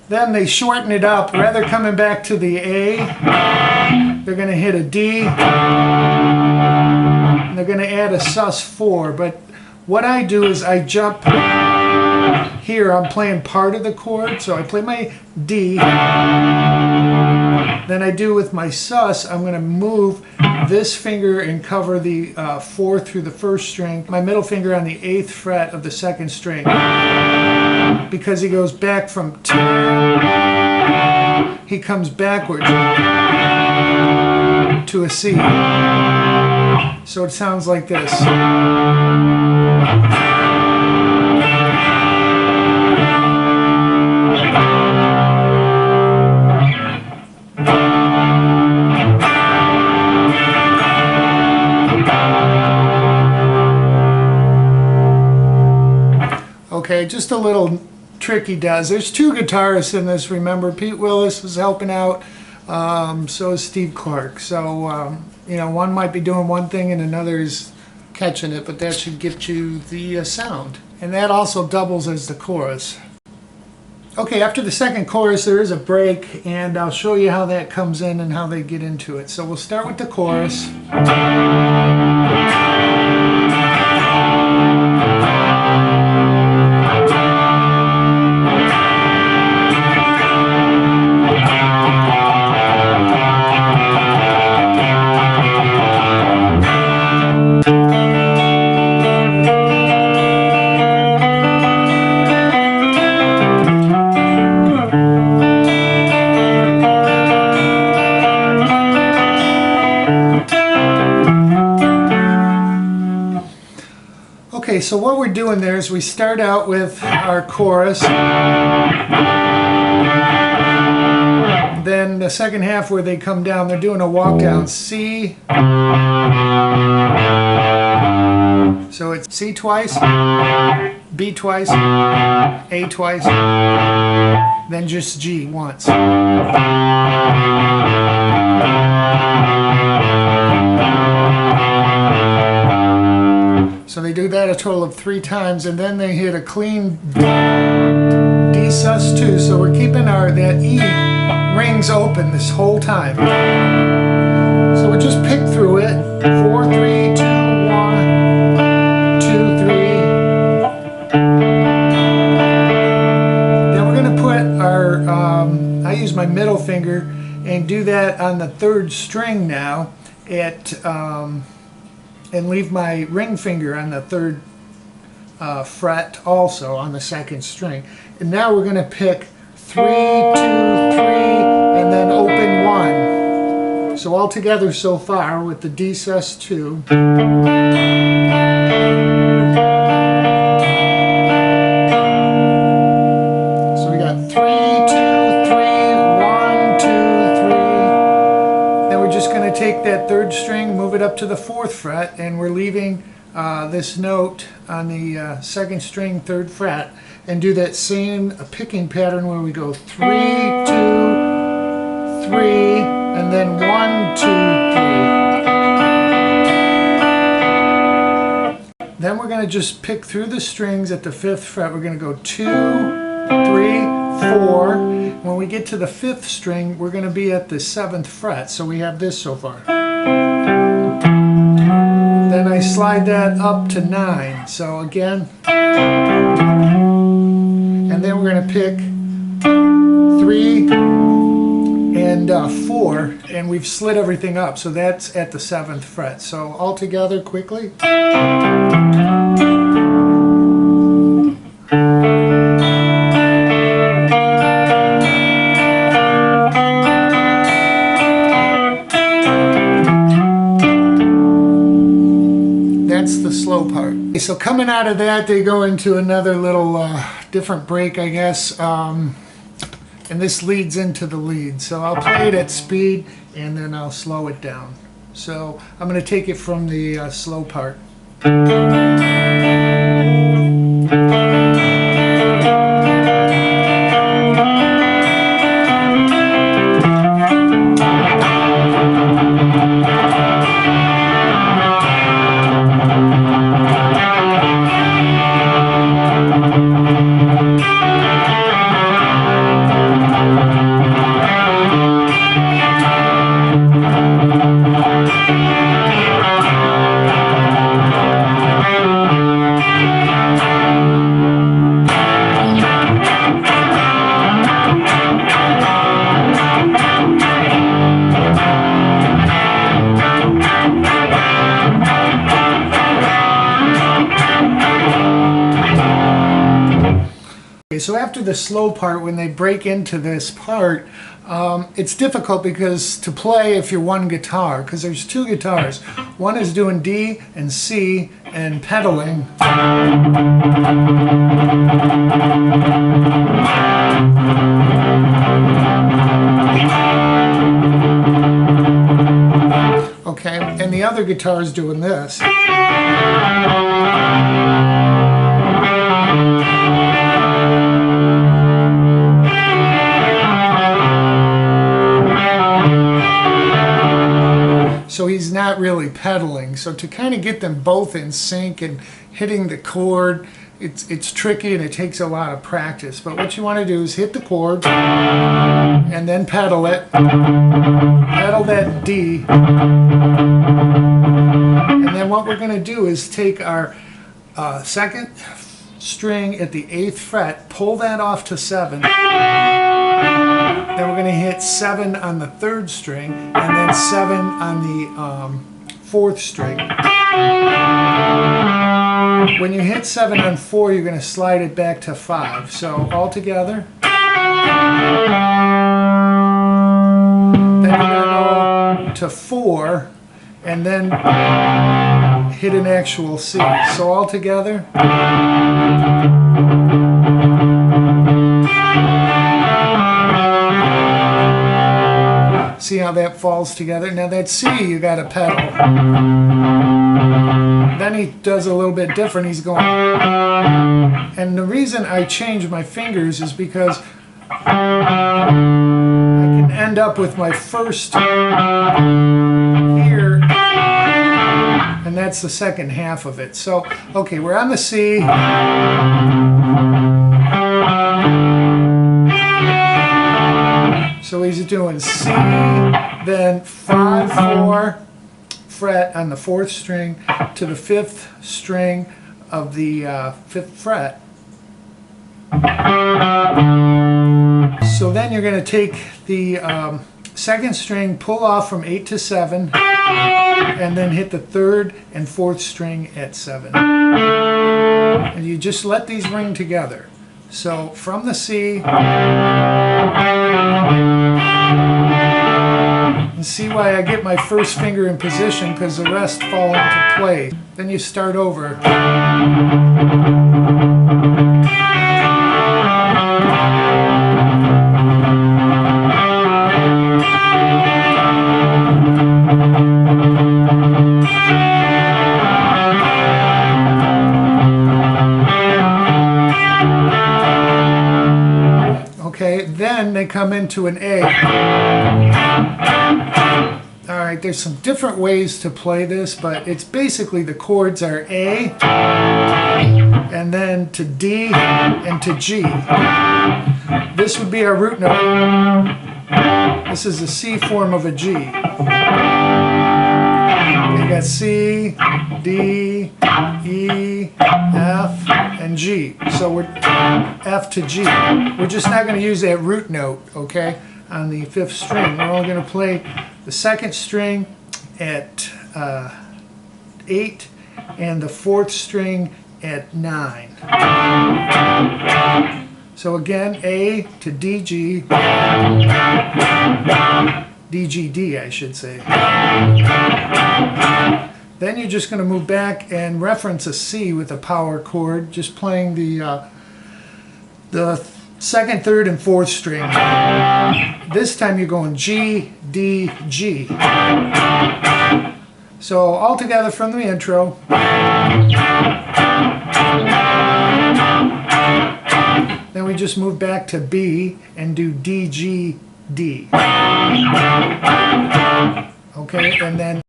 Then they shorten it up. Rather coming back to the A, they're going to hit a D, and they're going to add a sus4. But what I do is I jump here. I'm playing part of the chord, so I play my D. Then I do with my sus, I'm going to move this finger and cover the 4th through the 1st string, my middle finger on the 8th fret of the 2nd string, because he goes back from 10, he comes backwards to a C. So it sounds like this. Okay, just a little trick he does. There's 2 guitarists in this, remember. Pete Willis was helping out, so is Steve Clark. So, you know, one might be doing one thing and another is catching it, but that should get you the sound. And that also doubles as the chorus. Okay, after the 2nd chorus there is a break, and I'll show you how that comes in and how they get into it. So we'll start with the chorus. Okay, so what we're doing there is we start out with our chorus, then the second half where they come down, they're doing a walk down C, so it's C twice, B twice, A twice, then just G once. So they do that a total of 3 times, and then they hit a clean D sus2. So we're keeping that E rings open this whole time. So we just pick through it. 4, 3, 2, 1, 2, 3. Then we're going to put our, I use my middle finger and do that on the 3rd string now at, and leave my ring finger on the 3rd fret also on the 2nd string. And now we're going to pick 3, 2, 3, and then open 1. So all together so far with the D sus2. So we got 3, 2, 3, 1, 2, 3. Then we're just going to take that 3rd string, move it up to the 4th fret, and we're leaving this note on the 2nd string, 3rd fret, and do that same picking pattern where we go 3, 2, 3, and then 1, 2, 3. Then we're going to just pick through the strings at the 5th fret. We're going to go 2, 3, 4. When we get to the 5th string, we're going to be at the 7th fret. So we have this so far. Then I slide that up to 9. So again, and then we're going to pick 3 and 4, and we've slid everything up. So that's at the 7th fret. So all together quickly. That's the slow part. So coming out of that, they go into another little different break, I guess, and this leads into the lead. So I'll play it at speed and then I'll slow it down. So I'm going to take it from the slow part. after the slow part, when they break into this part, it's difficult because to play if you're one guitar, because there's two guitars. One is doing D and C and pedaling. Okay, and the other guitar is doing this. So he's not really pedaling. So to kind of get them both in sync and hitting the chord, it's tricky and it takes a lot of practice. But what you want to do is hit the chord and then pedal it. Pedal that D. And then what we're going to do is take our second string at the 8th fret, pull that off to 7. Then we're going to hit 7 on the 3rd string, and then 7 on the 4th string. When you hit 7 on 4, you're going to slide it back to 5. So all together. Then you're going to go to 4, and then hit an actual C. So all together. See how that falls together? Now that C, you got to pedal. Then he does a little bit different. He's going. And the reason I change my fingers is because I can end up with my first here, and that's the second half of it. So, okay, we're on the C. So he's doing C, then 5, 4 fret on the 4th string to the 5th string of the 5th fret. So then you're going to take the 2nd string, pull off from 8 to 7, and then hit the 3rd and 4th string at 7. And you just let these ring together. So from the C, and see why I get my first finger in position, because the rest fall into place. Then you start over. Okay, then they come into an A. Alright, there's some different ways to play this, but it's basically the chords are A, and then to D, and to G. This would be our root note. This is the C form of a G. You got C, D, E, F, and G. So we're F to G. We're just not going to use that root note, okay, on the 5th string. We're only going to play the 2nd string at 8 and the 4th string at 9. So again, A to DG, DGD I should say. Then you're just going to move back and reference a C with a power chord, just playing the 2nd, 3rd, and 4th string. This time you're going G, D, G. So all together from the intro. Then we just move back to B and do D, G, D. Okay, and then